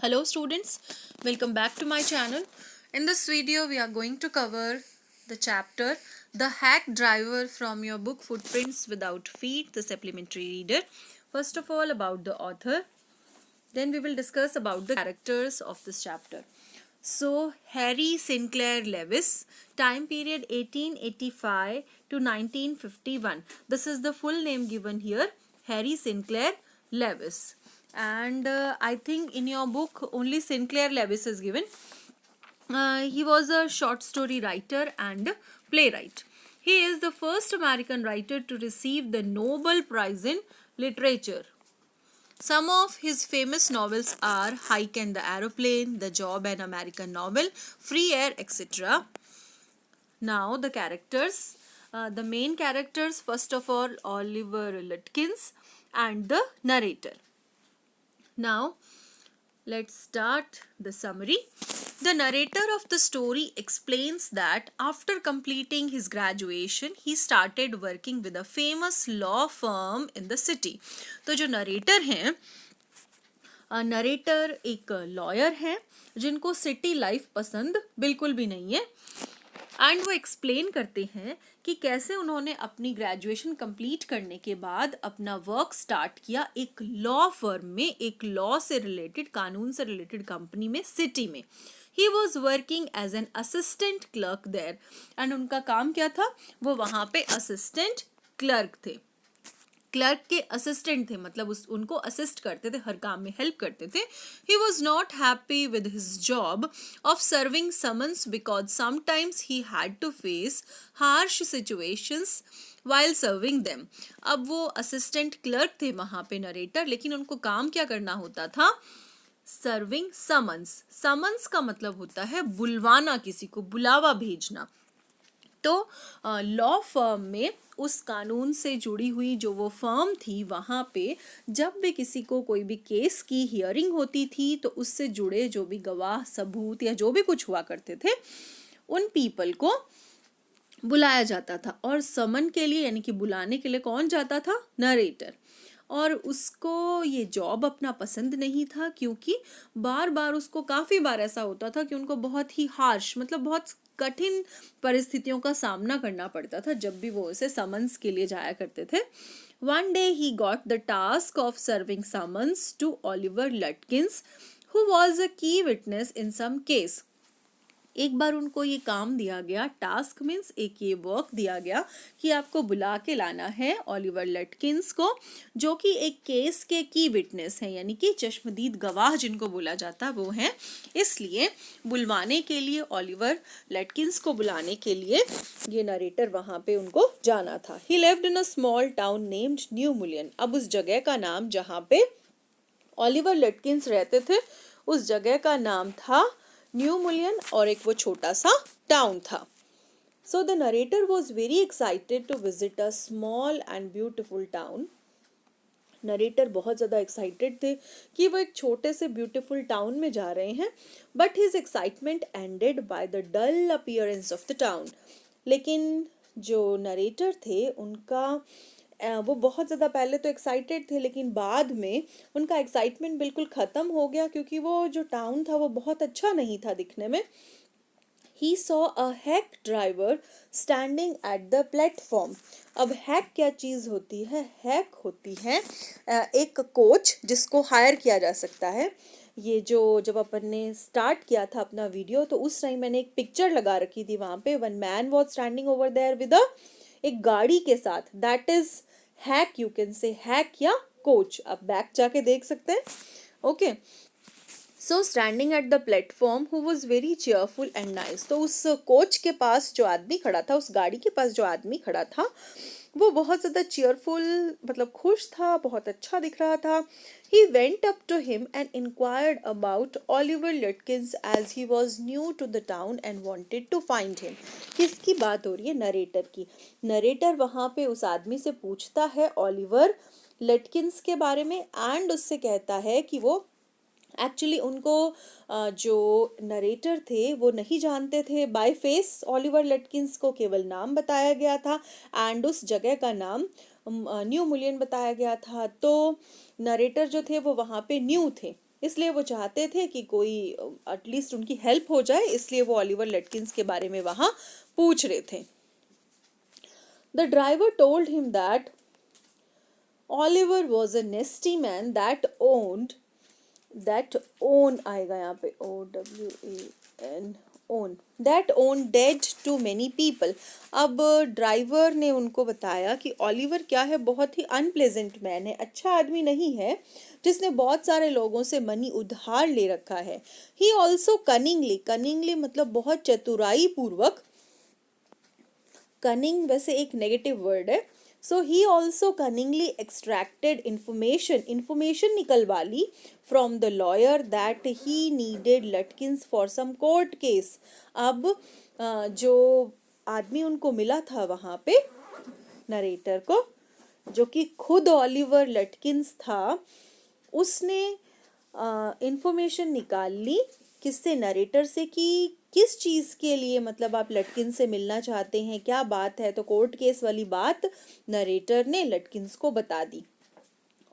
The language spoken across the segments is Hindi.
Hello students, welcome back to my channel. In this video we are going to cover the chapter The Hack Driver from your book Footprints Without Feet, the supplementary reader. First of all about the author, then we will discuss about the characters of this chapter. So Harry Sinclair Lewis, time period 1885 to 1951. This is the full name given here, Harry Sinclair Lewis. And I think in your book only Sinclair Lewis is given. He was a short story writer and playwright. He is the first American writer to receive the Nobel Prize in Literature. Some of his famous novels are Hike and the Aeroplane, The Job, an American Novel, Free Air, etc. Now the characters. The main characters, first of all, Oliver Lutkins and the narrator. Now let's start the summary. The narrator of the story explains that after completing his graduation, he started working with a famous law firm in the city. तो जो narrator हैं, नरेटर एक लॉयर है जिनको सिटी लाइफ पसंद बिल्कुल भी नहीं है एंड वो एक्सप्लेन करते हैं कि कैसे उन्होंने अपनी ग्रेजुएशन कंप्लीट करने के बाद अपना वर्क स्टार्ट किया एक लॉ फर्म में, एक लॉ से रिलेटेड, कानून से रिलेटेड कंपनी में, सिटी में. He was working as an assistant clerk there and उनका काम क्या था, वो वहाँ पे असिस्टेंट क्लर्क थे. क्लर्क के असिस्टेंट थे, मतलब उनको असिस्ट करते थे, हर काम में हेल्प करते थे. He was not happy with his job of serving summons because sometimes he had to face harsh situations while serving them. अब वो असिस्टेंट क्लर्क थे वहाँ पे नरेटर, लेकिन उनको काम क्या करना होता था, सर्विंग समन्स. समन्स का मतलब होता है बुलवाना, किसी को बुलावा भेजना. तो लॉ फर्म में उस कानून से जुड़ी हुई जो वो फर्म थी, वहाँ पे जब भी किसी को कोई भी केस की हियरिंग होती थी तो उससे जुड़े जो भी गवाह, सबूत या जो भी कुछ हुआ करते थे, उन पीपल को बुलाया जाता था. और समन के लिए यानी कि बुलाने के लिए कौन जाता था, नरेटर. और उसको ये जॉब अपना पसंद नहीं था क्योंकि बार बार उसको काफ़ी बार ऐसा होता था कि उनको बहुत ही हार्श, मतलब बहुत कठिन परिस्थितियों का सामना करना पड़ता था जब भी वो उसे समन्स के लिए जाया करते थे. One day he got the task of serving summons to Oliver Lutkins who was a key witness in some case. एक बार उनको ये काम दिया गया, टास्क मीन्स एक ये वर्क दिया गया कि आपको बुला के लाना है ऑलिवर लटकिंस को, जो कि एक केस के की विटनेस है, यानी कि चश्मदीद गवाह जिनको बोला जाता है वो हैं. इसलिए बुलवाने के लिए, ऑलिवर लटकिंस को बुलाने के लिए ये नरेटर वहाँ पे उनको जाना था. ही lived in a small town named new मुलियन. अब उस जगह का नाम जहाँ पे ऑलिवर लटकिंस रहते थे, उस जगह का नाम था न्यू मुलियन और एक वो छोटा सा टाउन था. So the narrator was very excited to visit a small and beautiful town. Narrator बहुत ज़्यादा एक्साइटेड थे कि वो एक छोटे से ब्यूटिफुल टाउन में जा रहे हैं. But his excitement ended by the dull appearance of the town. लेकिन जो नरेटर थे उनका वो बहुत ज़्यादा पहले तो एक्साइटेड थे, लेकिन बाद में उनका एक्साइटमेंट बिल्कुल ख़त्म हो गया क्योंकि वो जो टाउन था वो बहुत अच्छा नहीं था दिखने में. He saw a hack driver standing at the platform. अब हैक क्या चीज़ होती है, हैक होती है एक कोच जिसको हायर किया जा सकता है. ये जो जब अपन ने स्टार्ट किया था अपना वीडियो तो उस टाइम मैंने एक पिक्चर लगा रखी थी वहाँ पे, one man was standing over there with एक गाड़ी के साथ. That is hack, you can say hack या कोच. आप बैक जाके देख सकते हैं. Okay, so standing at the platform who was very cheerful and nice. तो उस कोच के पास जो आदमी खड़ा था, उस गाड़ी के पास जो आदमी खड़ा था, वो बहुत ज़्यादा चेयरफुल, मतलब खुश था, बहुत अच्छा दिख रहा था. He went up to him and inquired about Oliver Lutkins as he was new to the town and wanted to find him. किसकी बात हो रही है, नरेटर की. नरेटर वहाँ पे उस आदमी से पूछता है ऑलिवर लटकिंस के बारे में एंड उससे कहता है कि वो एक्चुअली उनको जो नरेटर थे वो नहीं जानते थे बाय फेस. ऑलिवर लटकिंस को केवल नाम बताया गया था एंड उस जगह का नाम न्यू मुलियन बताया गया था. तो नरेटर जो थे वो वहाँ पे न्यू थे, इसलिए वो चाहते थे कि कोई एटलीस्ट उनकी हेल्प हो जाए, इसलिए वो ओलिवर लटकिंस के बारे में वहाँ पूछ रहे थे। The driver told him that Oliver was a nesty man that owned आएगा यहाँ पे own that owned dead to many people। अब ड्राइवर ने उनको बताया कि ऑलिवर क्या है, बहुत ही अनप्लेजेंट मैन है, अच्छा आदमी नहीं है, जिसने बहुत सारे लोगों से मनी उधार ले रखा है। ही ऑल्सो कनिंगली मतलब बहुत चतुराई पूर्वक, कनिंग वैसे एक नेगेटिव वर्ड है, so he also cunningly extracted information निकलवा ली from the lawyer that he needed Lutkins for some court case. अब जो आदमी उनको मिला था वहाँ पे, नरेटर को, जो कि खुद ऑलिवर लटकिंस था, उसने इंफॉर्मेशन निकाल ली किससे, नरेटर से, कि किस चीज़ के लिए मतलब आप लटकिंस से मिलना चाहते हैं, क्या बात है। तो कोर्ट केस वाली बात नरेटर ने लटकिंस को बता दी,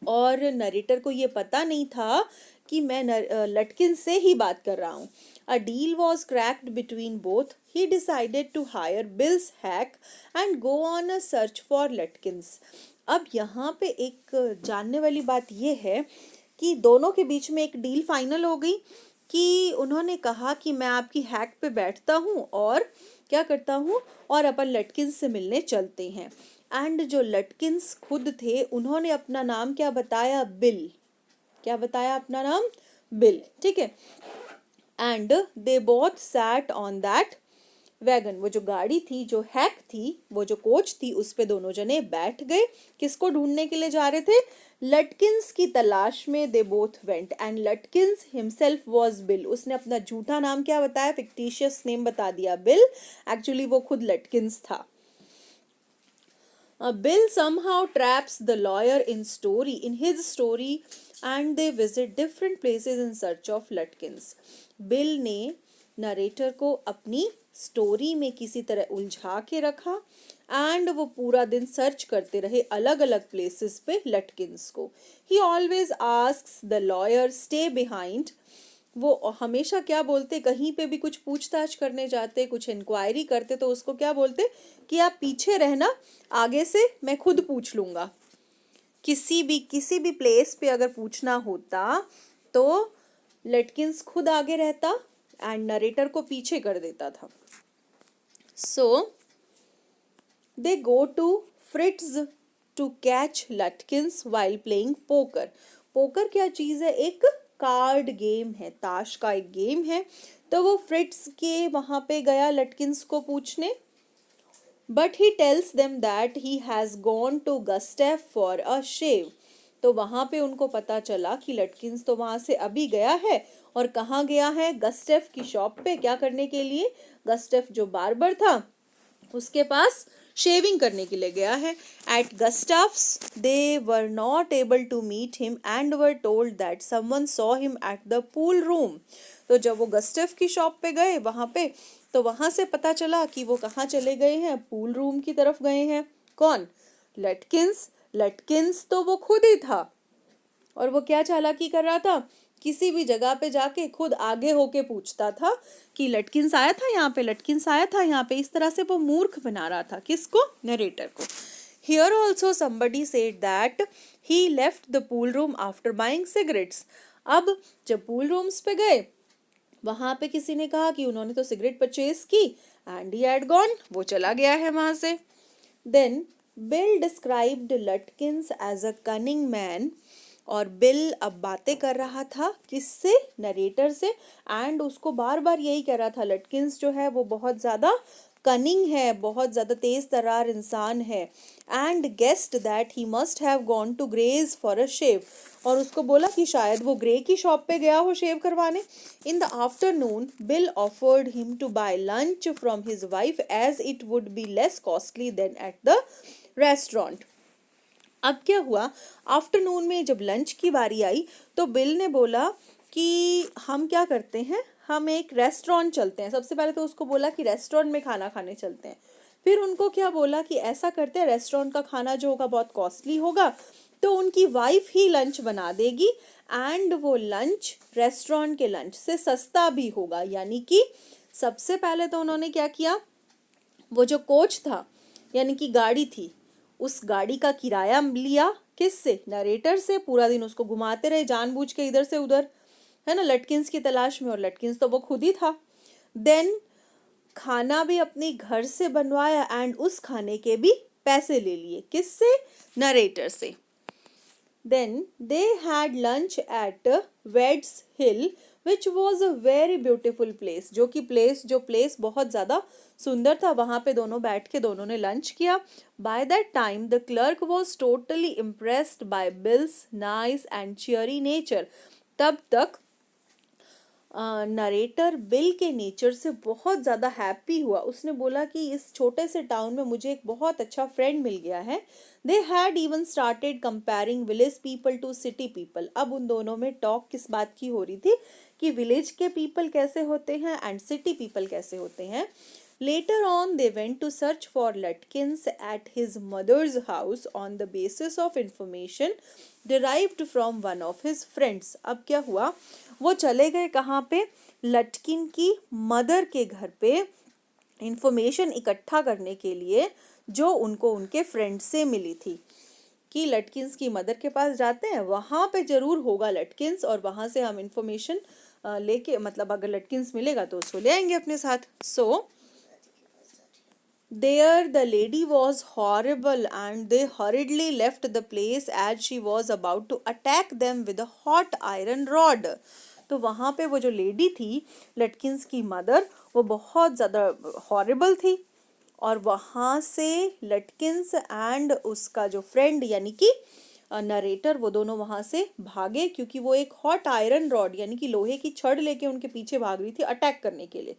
और नरेटर को ये पता नहीं था कि मैं लटकिंस से ही बात कर रहा हूँ। A deal was cracked between both. He decided to hire Bill's hack and go on a search for Lutkins. अब यहाँ पे एक जानने वाली बात ये है कि दोनों के बीच में एक डील फाइनल हो गई कि उन्होंने कहा कि मैं आपकी हैक पे बैठता हूँ और क्या करता हूँ, और अपन लटकिंस से मिलने चलते हैं। एंड जो लटकिंस खुद थे, उन्होंने अपना नाम क्या बताया, बिल। क्या बताया अपना नाम, बिल, ठीक है। And they both sat on that wagon, वो जो गाड़ी थी, जो हैक थी, वो जो कोच थी, उस पे दोनों जने बैठ गए। किसको ढूंढने के लिए जा रहे थे, लटकिंस की तलाश में। They both went and Lutkins himself was Bill. उसने अपना झूठा नाम क्या बताया, फिक्टिशियस नेम बता दिया, बिल। एक्चुअली वो खुद लटकिंस था। Bill somehow traps the lawyer in his story, and they visit different places in search of Lutkins. Bill ने नरेटर को अपनी स्टोरी में किसी तरह उलझा के रखा, एंड वो पूरा दिन सर्च करते रहे अलग अलग प्लेसेस पे लटकिंस को। ही always asks the lawyer stay behind. वो हमेशा क्या बोलते, कहीं पे भी कुछ पूछताछ करने जाते, कुछ इंक्वायरी करते, तो उसको क्या बोलते कि आप पीछे रहना, आगे से मैं खुद पूछ लूँगा। किसी भी प्लेस पे अगर पूछना होता तो लटकिंस खुद आगे रहता एंड नरेटर को पीछे कर देता था। So they go to Fritz to catch Lutkins while playing poker. Poker क्या चीज़ है, एक कार्ड गेम है, ताश का एक गेम है। तो वो फ्रिट्स के वहाँ पे गया लटकिंस को पूछने, but he tells them that he has gone to Gustaf for a shave. तो वहाँ पे उनको पता चला कि लटकिंस तो वहाँ से अभी गया है, और कहाँ गया है, गस्टेफ की शॉप पे, क्या करने के लिए, गस्टेफ जो बार्बर था उसके पास शेविंग करने के लिए गया है। At Gustaf's they were not able to meet him and were told that someone saw him at the pool room. तो जब वो गस्टेफ की शॉप पे गए वहाँ पे, तो वहाँ से पता चला कि वो कहाँ चले गए हैं, पूल रूम की तरफ गए हैं। कौन, लटकिंस तो वो खुद ही था, और वो क्या चालाकी कर रहा था, किसी भी जगह पे जाके खुद आगे होके पूछता था कि लटकिंस आया था यहाँ पे, लटकिंस आया था यहाँ पे। इस तरह से वो मूर्ख बना रहा था किसको, नरेटर को। Here also somebody said that he left the pool room after buying cigarettes। अब जब पूल रूम्स पे गए, वहां पे किसी ने कहा कि उन्होंने तो सिगरेट परचेज की, एंड ही हैड गॉन, वो चला गया है वहां से। Then Bill described Lutkins as a cunning man, और बिल अब बातें कर रहा था किससे, नरेटर से, एंड उसको बार बार यही कह रहा था लटकिंस जो है वो बहुत ज़्यादा कनिंग है, बहुत ज़्यादा तेज़ तर्रार इंसान है। And guessed that he must have gone to Gray's for a shave, और उसको बोला कि शायद वो ग्रे की शॉप पे गया हो शेव करवाने। In the afternoon Bill offered him to buy lunch from his wife as it would be less costly than at the restaurant. अब क्या हुआ, आफ्टरनून में जब लंच की बारी आई तो बिल ने बोला कि हम क्या करते हैं, हम एक रेस्टोरेंट चलते हैं। सबसे पहले तो उसको बोला कि रेस्टोरेंट में खाना खाने चलते हैं, फिर उनको क्या बोला कि ऐसा करते हैं, रेस्टोरेंट का खाना जो होगा बहुत कॉस्टली होगा, तो उनकी वाइफ ही लंच बना देगी एंड वो लंच रेस्टोरेंट के लंच से सस्ता भी होगा। यानी कि सबसे पहले तो उन्होंने क्या किया, वो जो कोच था यानी कि गाड़ी थी, उस गाड़ी का किराया लिया किससे, नरेटर से। पूरा दिन उसको घुमाते रहे जानबूझ के इधर से उधर, है ना, लटकिंस की तलाश में, और लटकिंस तो वो खुद ही था। देन खाना भी अपने घर से बनवाया एंड उस खाने के भी पैसे ले लिए, किससे, नरेटर से। Then they had lunch at Wedd's Hill, which was a very beautiful place. जो प्लेस बहुत ज़्यादा सुंदर था। वहाँ पे दोनों बैठ के दोनों ने लंच किया। By that time, the clerk was totally impressed by Bill's nice and cheery nature. तब तक नरेटर बिल के नेचर से बहुत ज़्यादा हैप्पी हुआ। उसने बोला कि इस छोटे से टाउन में मुझे एक बहुत अच्छा फ्रेंड मिल गया है। They had even started comparing village people to city people. अब उन दोनों में टॉक किस बात की हो रही थी कि विलेज के पीपल कैसे होते हैं एंड सिटी पीपल कैसे होते हैं। Later on, they went to search for Lutkins at his mother's house on the basis of information derived from one of his friends. अब क्या हुआ, वो चले गए कहाँ पे, लटकिन की मदर के घर पे इंफॉर्मेशन इकट्ठा करने के लिए, जो उनको उनके फ्रेंड से मिली थी कि लटकिंस की मदर के पास जाते हैं, वहाँ पे जरूर होगा लटकिंस, और वहाँ से हम इंफॉर्मेशन लेके, मतलब अगर लटकिंस मिलेगा तो उसको ले आएंगे अपने साथ। सो There the lady was horrible and they hurriedly left the place as she was about to attack them with a hot iron rod. तो वहाँ पे वो जो लेडी थी, लटकिंस की मदर, वो बहुत ज़्यादा हॉरिबल थी, और वहाँ से लटकिंस एंड उसका जो फ्रेंड यानी कि नरेटर, वो दोनों वहाँ से भागे, क्योंकि वो एक हॉट आयरन रॉड यानी कि लोहे की छड़ लेके उनके पीछे भाग रही थी अटैक करने के लिए।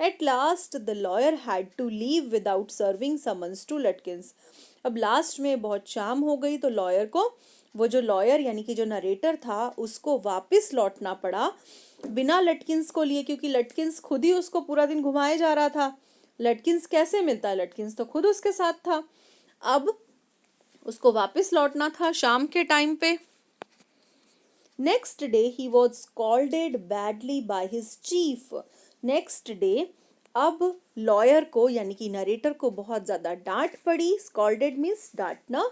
At last the lawyer had to leave without serving summons to Lutkins. अब लास्ट में बहुत शाम हो गई तो लॉयर को, वो जो लॉयर यानी कि जो नरेटर था, उसको वापस लौटना पड़ा बिना लटकिंस को लिए, क्योंकि लटकिंस खुद ही उसको पूरा दिन घुमाए जा रहा था। लटकिंस कैसे मिलता है, लटकिंस तो खुद उसके साथ था। अब उसको वापस लौटना था शाम के टाइम पे। Next day he was scolded badly by his chief. Next day अब लॉयर को यानी कि नरेटर को बहुत ज़्यादा डांट पड़ी। स्कॉल्डेड मीन्स डांटना,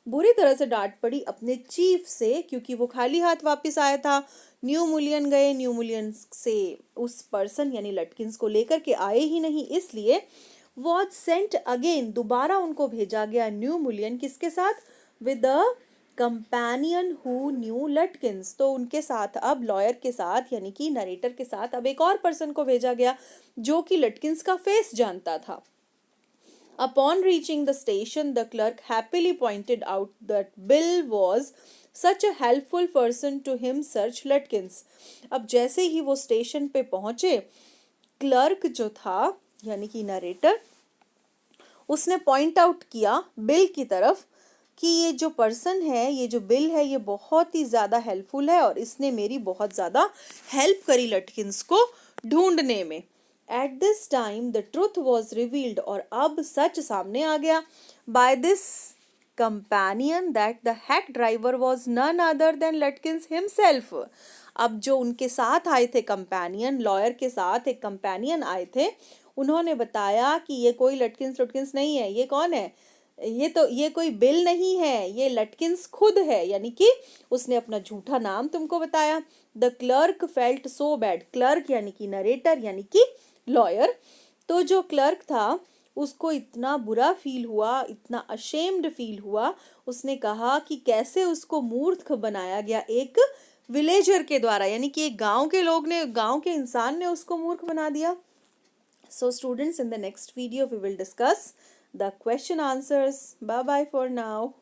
बुरी तरह से डांट पड़ी अपने चीफ से, क्योंकि वो खाली हाथ वापस आया था। न्यू मुलियन गए, न्यू मुलियन से उस पर्सन यानी लटकिंस को लेकर के आए ही नहीं, इसलिए वॉज सेंट अगेन, दोबारा उनको भेजा गया न्यू मुलियन, किसके साथ, with a companion who knew Lutkins. तो उनके साथ अब लॉयर के साथ यानी कि नरेटर के साथ अब एक और पर्सन को भेजा गया जो कि लटकिंस का फेस जानता था। Upon reaching the station, the clerk happily pointed out that Bill was such a helpful person to him, Sir Lutkins. अब जैसे ही वो स्टेशन पे पहुंचे, क्लर्क जो था यानी कि नरेटर, उसने पॉइंट आउट किया बिल की तरफ कि ये जो पर्सन है, ये जो बिल है, ये बहुत ही ज़्यादा हेल्पफुल है और इसने मेरी बहुत ज़्यादा हेल्प करी लटकिंस को ढूंढने में। At this time the truth was revealed, और अब सच सामने आ गया। By this companion that the hack driver was none other than Lutkins himself. अब जो उनके साथ आए थे कंपेनियन, लॉयर के साथ एक कंपेनियन आए थे, उन्होंने बताया कि ये कोई लटकिंस नहीं है। ये कौन है, ये कोई बिल नहीं है, ये लटकिंस खुद है। यानी कि उसने अपना झूठा नाम तुमको बताया। The clerk felt so bad, clerk यानी कि नरेटर यानी कि लॉयर। तो जो क्लर्क था उसको इतना बुरा फील हुआ, इतना अशेम्ड फील हुआ। उसने कहा कि कैसे उसको मूर्ख बनाया गया एक विलेजर के द्वारा, यानी कि एक गांव के लोग ने, गांव के इंसान ने उसको मूर्ख बना दिया। So students, in the next video we will discuss the question answers. Bye bye for now.